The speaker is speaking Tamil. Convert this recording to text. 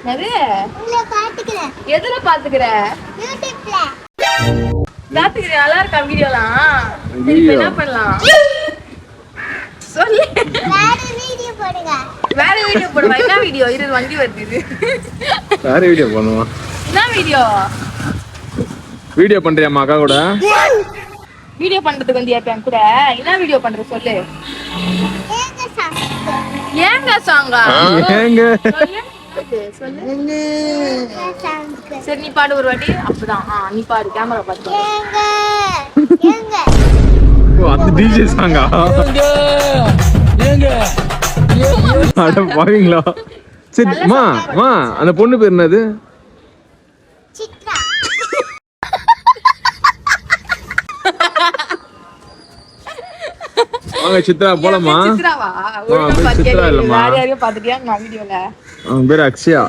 என்னது எதுல பாத்துக்கிற யூடியூப்ல பாத்துக்கிற நல்லா இருக்கா வீடியோலாம் என்ன பண்ணலாம் சொல்லு வேற வீடியோ போடுவா என்ன வீடியோ இது வண்டி வருது இது வேற வீடியோ பண்ணுவோம் என்ன வீடியோ பண்றியாமா அக்கா கூட வீடியோ பண்றதுக்கு வந்து என் கூட என்ன வீடியோ பண்ற சொல்லு ஏங்க சாங்கா ஏங்க சொல்லு சரி நீ பாடு ஒரு வாட்டி அப்பதான் நீ பாடு கேமரா பாத்து ஓ அது டிஜே சாங்கா அட பாவீங்களா சரி மா அந்த பொண்ணு பேர் என்னது சித்ரா வாங்க சித்ரா போலாமா சித்ராவா சித்ரா இல்லம்மா யாரையும் பாத்துட்டியா நான் வீடியோல பேர் அக்ஷயா